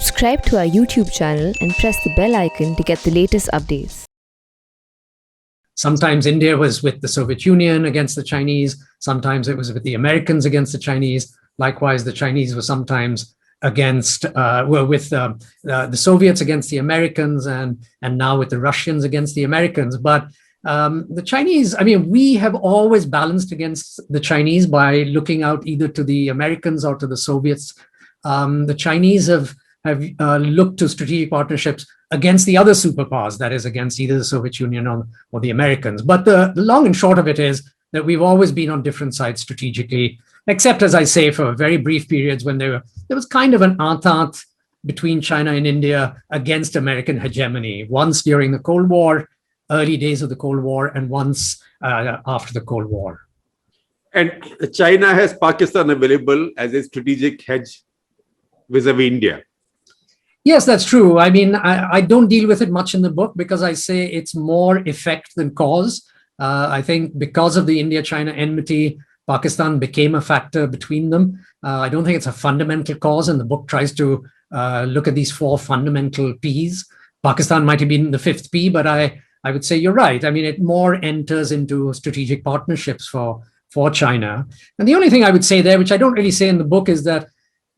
Subscribe to our YouTube channel and press the bell icon to get the latest updates. Sometimes India was with the Soviet Union against the Chinese. Sometimes it was with the Americans against the Chinese. Likewise, the Chinese were sometimes against, with the Soviets against the Americans, and now with the Russians against the Americans. But the Chinese, I mean, we have always balanced against the Chinese by looking out either to the Americans or to the Soviets. The Chinese have looked to strategic partnerships against the other superpowers, that is, against either the Soviet Union or the Americans. But the long and short of it is that we've always been on different sides strategically, except, as I say, for very brief periods when there was kind of an entente between China and India against American hegemony, once during the Cold War, early days of the Cold War, and once after the Cold War. And China has Pakistan available as a strategic hedge vis-a-vis India. Yes, that's true. I mean, I don't deal with it much in the book because I say it's more effect than cause. I think because of the India-China enmity, Pakistan became a factor between them. I don't think it's a fundamental cause, and the book tries to look at these four fundamental Ps. Pakistan might have been the fifth P, but I would say you're right. I mean, it more enters into strategic partnerships for China. And the only thing I would say there, which I don't really say in the book, is that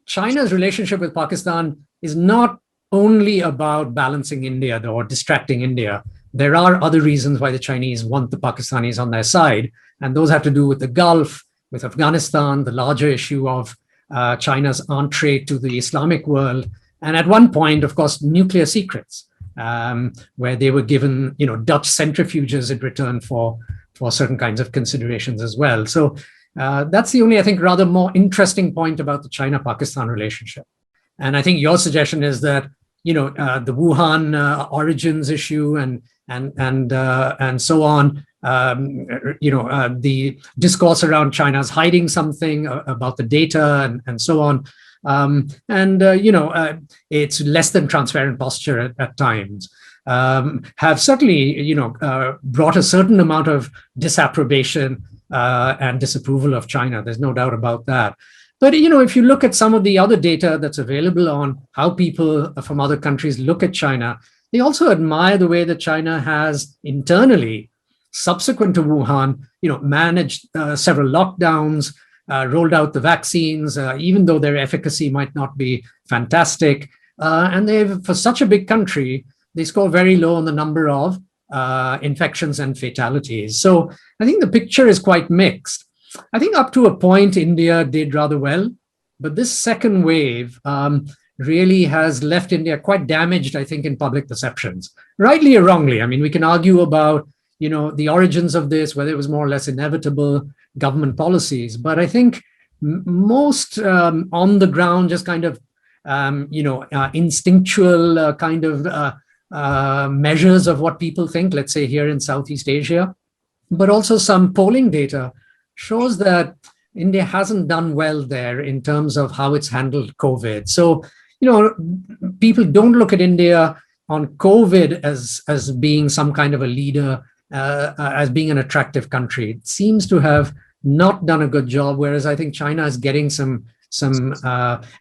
China's relationship with Pakistan is not only about balancing India or distracting India. There are other reasons why the Chinese want the Pakistanis on their side, and those have to do with the Gulf, with Afghanistan, the larger issue of China's entree to the Islamic world, and at one point, of course, nuclear secrets, where they were given, Dutch centrifuges in return for certain kinds of considerations as well. So that's the only, I think, rather more interesting point about the China-Pakistan relationship. And I think your suggestion is that, the Wuhan origins issue and so on, the discourse around China's hiding something about the data and so on. It's less than transparent posture at times, have certainly, brought a certain amount of disapprobation and disapproval of China. There's no doubt about that. But, if you look at some of the other data that's available on how people from other countries look at China, they also admire the way that China has internally, subsequent to Wuhan, managed several lockdowns, rolled out the vaccines, even though their efficacy might not be fantastic. And for such a big country, they score very low on the number of infections and fatalities. So I think the picture is quite mixed. I think up to a point, India did rather well, but this second wave really has left India quite damaged, I think, in public perceptions, rightly or wrongly. I mean, we can argue about, the origins of this, whether it was more or less inevitable government policies, but I think most on the ground, just kind of, instinctual kind of measures of what people think, let's say here in Southeast Asia, but also some polling data shows that India hasn't done well there in terms of how it's handled COVID. So, people don't look at India on COVID as being some kind of a leader, as being an attractive country. It seems to have not done a good job, whereas I think China is getting some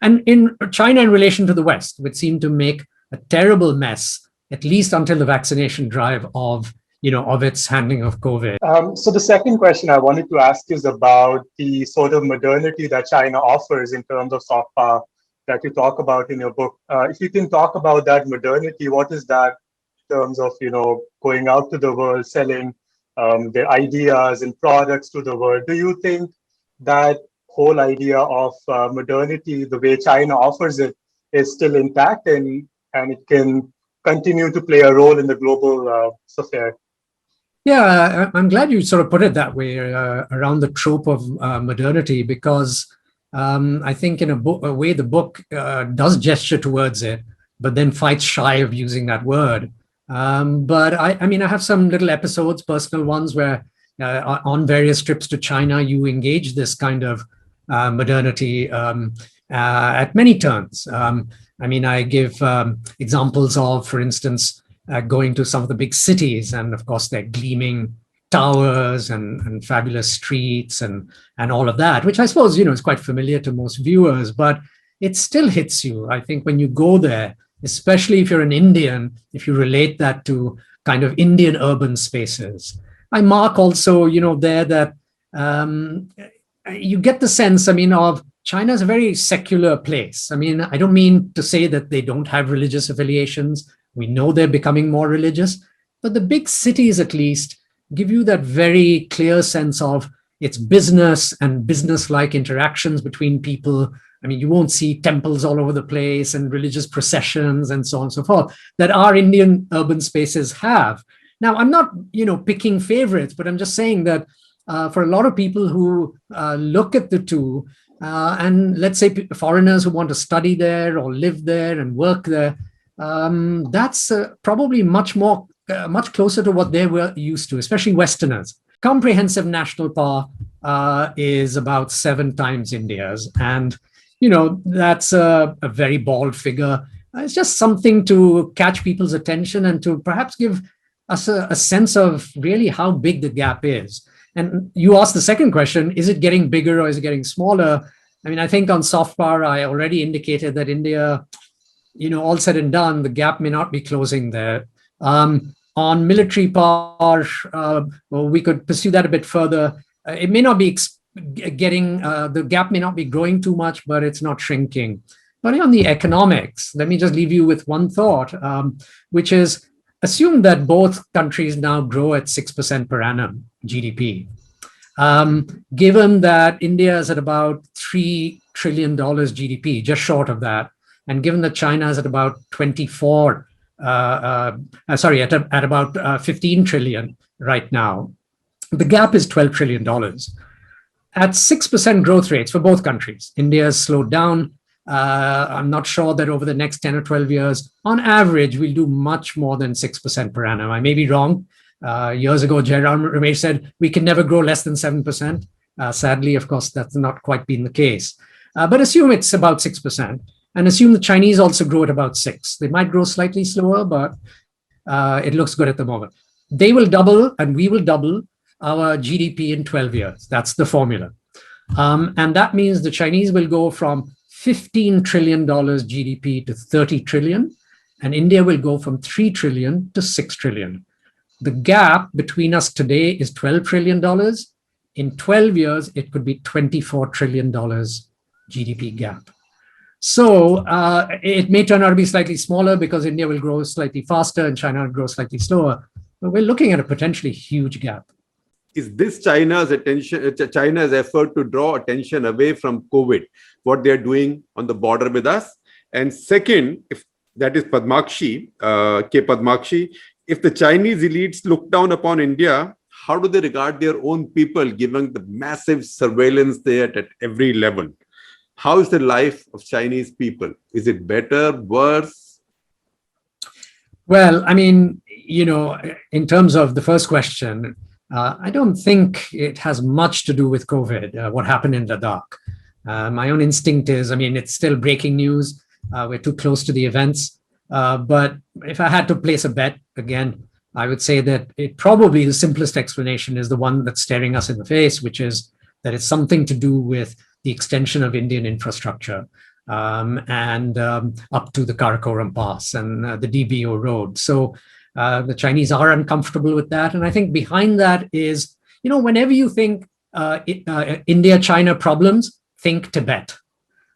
and in China in relation to the West, which seemed to make a terrible mess, at least until the vaccination drive of its handling of COVID. So the second question I wanted to ask is about the sort of modernity that China offers in terms of soft power that you talk about in your book. If you can talk about that modernity, what is that in terms of, going out to the world, selling their ideas and products to the world? Do you think that whole idea of modernity, the way China offers it, is still intact and it can continue to play a role in the global sphere? Yeah, I'm glad you sort of put it that way, around the trope of modernity, because I think in a way the book does gesture towards it, but then fights shy of using that word. But I mean, I have some little episodes, personal ones, where on various trips to China, you engage this kind of modernity at many turns. I mean, I give examples of, for instance, going to some of the big cities, and of course they're gleaming towers and fabulous streets and all of that, which I suppose is quite familiar to most viewers. But it still hits you. I think when you go there, especially if you're an Indian, if you relate that to kind of Indian urban spaces. I mark also, there that you get the sense, of China is a very secular place. I don't mean to say that they don't have religious affiliations. We know they're becoming more religious, but the big cities at least give you that very clear sense of it's business and business-like interactions between people. You won't see temples all over the place and religious processions and so on and so forth that our Indian urban spaces have. Now, I'm not, picking favorites, but I'm just saying that for a lot of people who look at the two, and let's say foreigners who want to study there or live there and work there, that's probably much closer to what they were used to, especially Westerners. Comprehensive national park is about 7 times India's, and that's a very bald figure. It's just something to catch people's attention and to perhaps give us a sense of really how big the gap is. And you asked the second question, is it getting bigger or is it getting smaller? I think on soft power, I already indicated that India, all said and done, the gap may not be closing there. On military power, we could pursue that a bit further. It may not be the gap may not be growing too much, but it's not shrinking. But on the economics, let me just leave you with one thought, which is assume that both countries now grow at 6% per annum GDP. Given that India is at about $3 trillion GDP, just short of that, and given that China is at about at about 15 trillion right now, the gap is $12 trillion. At 6% growth rates for both countries, India has slowed down. I'm not sure that over the next 10 or 12 years, on average, we'll do much more than 6% per annum. I may be wrong. Years ago, Jairam Ramesh said we can never grow less than 7%. Sadly, of course, that's not quite been the case. But assume it's about 6%, and assume the Chinese also grow at about 6%. They might grow slightly slower, but it looks good at the moment. They will double, and we will double our GDP in 12 years. That's the formula. And that means the Chinese will go from $15 trillion GDP to 30 trillion, and India will go from 3 trillion to 6 trillion. The gap between us today is $12 trillion. In 12 years, it could be $24 trillion GDP gap. So it may turn out to be slightly smaller because India will grow slightly faster and China will grow slightly slower. But we're looking at a potentially huge gap. Is this China's effort to draw attention away from COVID, what they're doing on the border with us? And second, if that is Padmakshi, if the Chinese elites look down upon India, how do they regard their own people, given the massive surveillance there at every level? How is the life of Chinese people? Is it better, worse? Well, in terms of the first question, I don't think it has much to do with COVID, what happened in Ladakh. My own instinct is, it's still breaking news. We're too close to the events. But if I had to place a bet, again, I would say that it probably the simplest explanation is the one that's staring us in the face, which is that it's something to do with the extension of Indian infrastructure and up to the Karakoram Pass and the DBO road. So the Chinese are uncomfortable with that. And I think behind that is, whenever you think India-China problems, think Tibet.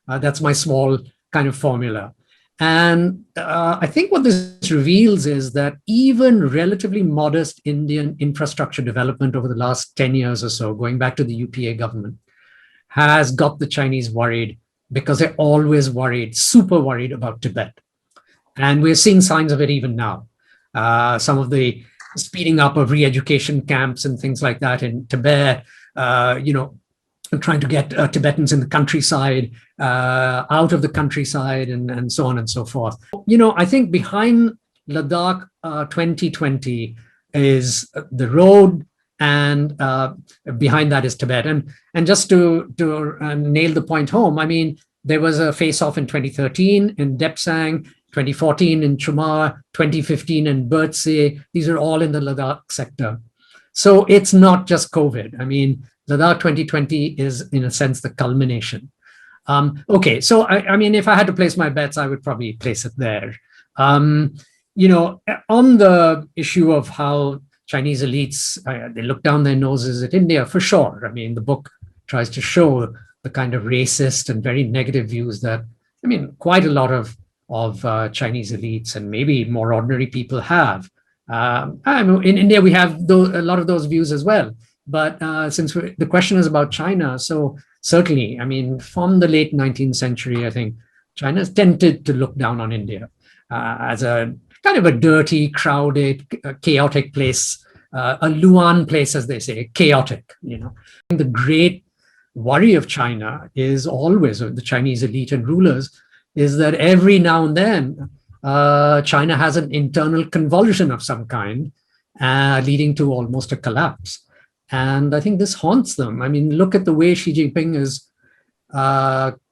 That's my small kind of formula. And I think what this reveals is that even relatively modest Indian infrastructure development over the last 10 years or so, going back to the UPA government, has got the Chinese worried because they're always worried, super worried about Tibet. And we're seeing signs of it even now. Some of the speeding up of re-education camps and things like that in Tibet, trying to get Tibetans in the countryside, out of the countryside, and so on and so forth. I think behind Ladakh 2020 is the road, and behind that is Tibet. And just to nail the point home, there was a face-off in 2013 in Depsang, 2014 in Chumar, 2015 in Birdsey. These are all in the Ladakh sector. So it's not just COVID. Ladakh 2020 is, in a sense, the culmination. Okay, so I mean, if I had to place my bets, I would probably place it there. You know, on the issue of how Chinese elites, they look down their noses at India, for sure. I mean, the book tries to show the kind of racist and very negative views that, I mean, quite a lot of Chinese elites and maybe more ordinary people have. I mean, in India, we have a lot of those views as well. But since the question is about China, so certainly, I mean, from the late 19th century, I think China has tended to look down on India as a kind of a dirty, crowded, chaotic place, a Luan place, as they say, chaotic. You know, the great worry of China is always, of the Chinese elite and rulers, is that every now and then China has an internal convulsion of some kind, leading to almost a collapse. And I think this haunts them. I mean, look at the way Xi Jinping has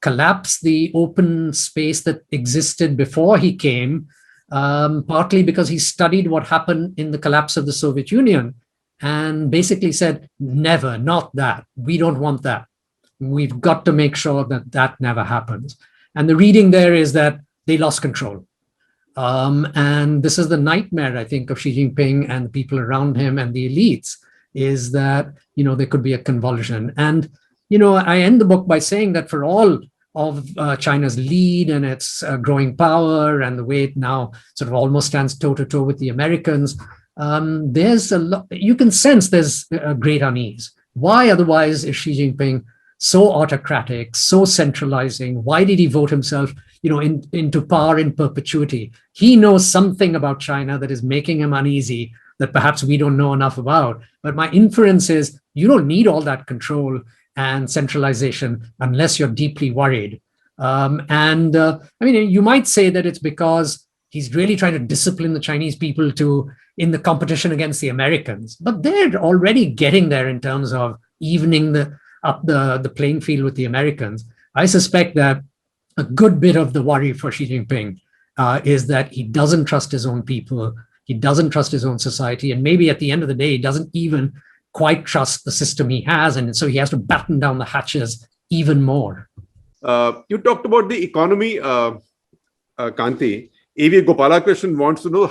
collapsed the open space that existed before he came, partly because he studied what happened in the collapse of the Soviet Union and basically said, never, not that. We don't want that. We've got to make sure that that never happens. And the reading there is that they lost control. And this is the nightmare, I think, of Xi Jinping and the people around him and the elites, is that, you know, there could be a convulsion. And, you know, I end the book by saying that for all of China's lead and its growing power and the way it now sort of almost stands toe-to-toe with the Americans, there's a lot, you can sense there's a great unease. Why otherwise is Xi Jinping so autocratic, so centralizing? Why did he vote himself, you know, into power in perpetuity? He knows something about China that is making him uneasy, that perhaps we don't know enough about. But my inference is you don't need all that control and centralization unless you're deeply worried. I mean, you might say that it's because he's really trying to discipline the Chinese people in the competition against the Americans, but they're already getting there in terms of evening up the playing field with the Americans. I suspect that a good bit of the worry for Xi Jinping is that he doesn't trust his own people. He doesn't trust his own society. And maybe at the end of the day, he doesn't even quite trust the system he has. And so he has to batten down the hatches even more. You talked about the economy, Kanti. A.V. Gopalakrishnan wants to know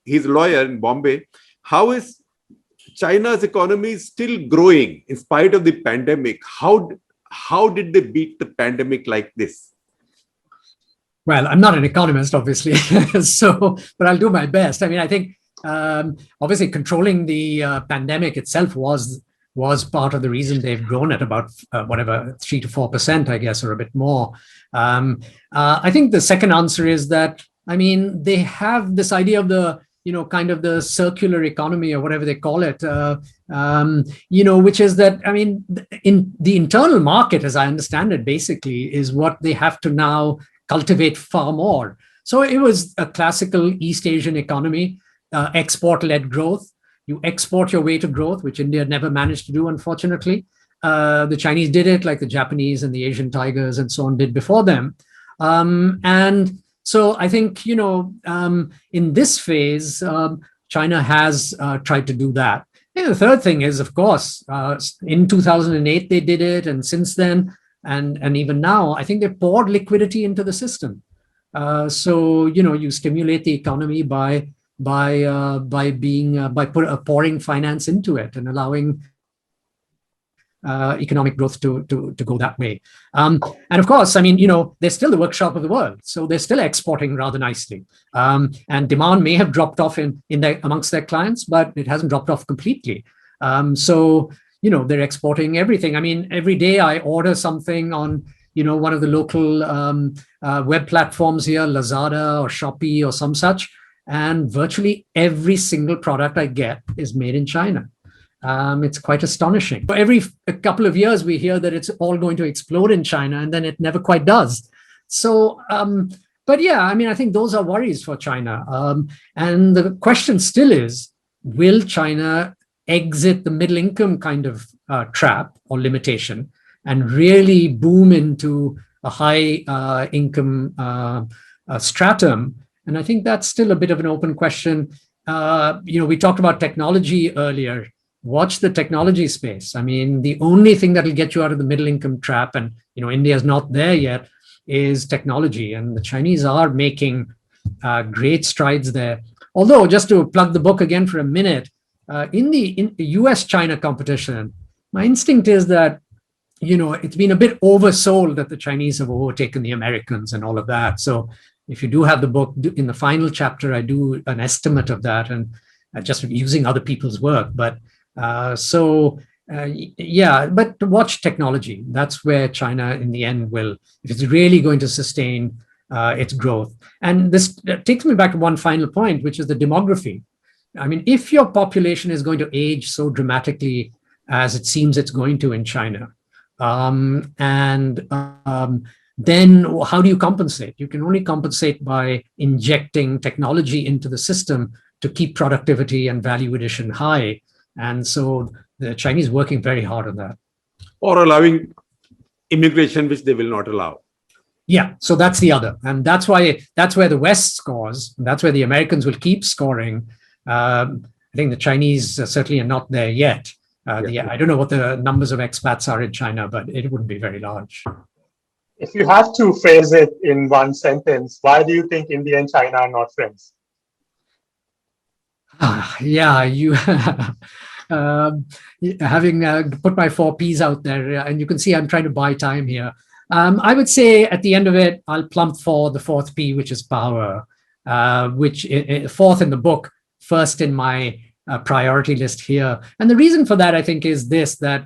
he's a lawyer in Bombay. How is China's economy still growing in spite of the pandemic? How did they beat the pandemic like this? Well, I'm not an economist, obviously, but I'll do my best. I mean, I think obviously controlling the pandemic itself was part of the reason they've grown at about 3 to 4%, I guess, or a bit more. I think the second answer is that, I mean, they have this idea of the, you know, kind of the circular economy or whatever they call it, you know, which is that, I mean, in the internal market, as I understand it, basically is what they have to now cultivate far more. So it was a classical East Asian economy, export-led growth. You export your way to growth, which India never managed to do, unfortunately. The Chinese did it, like the Japanese and the Asian tigers and so on did before them. And so I think, you know, in this phase, China has tried to do that. And the third thing is, of course, in 2008, they did it. And since then, and even now, I think they've poured liquidity into the system. So, you know, you stimulate the economy by pouring finance into it and allowing economic growth to go that way. And of course, I mean, you know, they're still the workshop of the world. So they're still exporting rather nicely. And demand may have dropped off amongst their clients, but it hasn't dropped off completely. So, you know, they're exporting everything. I mean, every day I order something on, you know, one of the local web platforms here, Lazada or Shopee or some such, and virtually every single product I get is made in China. It's quite astonishing. Every couple of years, we hear that it's all going to explode in China, and then it never quite does. So, but yeah, I mean, I think those are worries for China. And the question still is, will China exit the middle income kind of trap or limitation and really boom into a high income stratum? And I think that's still a bit of an open question. You know, we talked about technology earlier. watch the technology space. I mean, the only thing that will get you out of the middle income trap, and India is not there yet, is technology. And the Chinese are making great strides there. Although, just to plug the book again for a minute, in the US-China competition, my instinct is that, it's been a bit oversold that the Chinese have overtaken the Americans and all of that. So if you do have the book, in the final chapter, I do an estimate of that, and just using other people's work. But but to watch technology, that's where China in the end will, if it's really going to sustain its growth. And this takes me back to one final point, which is the demography. I mean, if your population is going to age so dramatically as it seems it's going to in China, then how do you compensate? You can only compensate by injecting technology into the system to keep productivity and value addition high. And so the Chinese working very hard on that. Or allowing immigration, which they will not allow. Yeah, so that's the other. And that's where the West scores. That's where the Americans will keep scoring. I think the Chinese certainly are not there yet. I don't know what the numbers of expats are in China, but it wouldn't be very large. If you have to phrase it in one sentence, why do you think India and China are not friends? Having put my 4 Ps out there, and you can see I'm trying to buy time here. I would say at the end of it, I'll plump for the 4th P, which is power, which 4th in the book, 1st in my priority list here. And the reason for that, I think, is this, that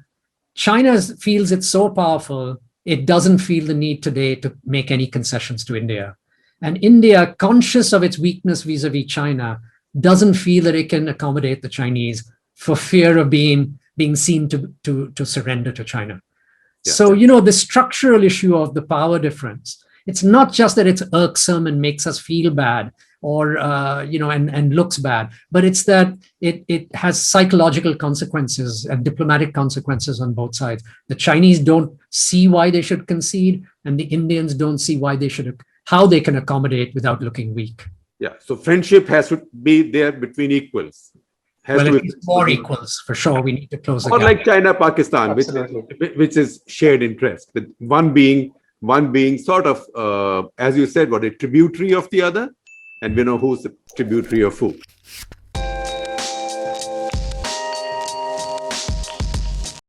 China feels it's so powerful, it doesn't feel the need today to make any concessions to India. And India, conscious of its weakness vis-a-vis China, doesn't feel that it can accommodate the Chinese for fear of being seen to surrender to China. Yeah. So, the structural issue of the power difference, it's not just that it's irksome and makes us feel bad or, and looks bad, but it's that it has psychological consequences and diplomatic consequences on both sides. The Chinese don't see why they should concede, and the Indians don't see how they can accommodate without looking weak. Yeah, so friendship has to be there between equals. At least more equals, for sure. We need to close the gap. Or like China-Pakistan, which is shared interest, with one being sort of, as you said, a tributary of the other, and we know who's the tributary of who.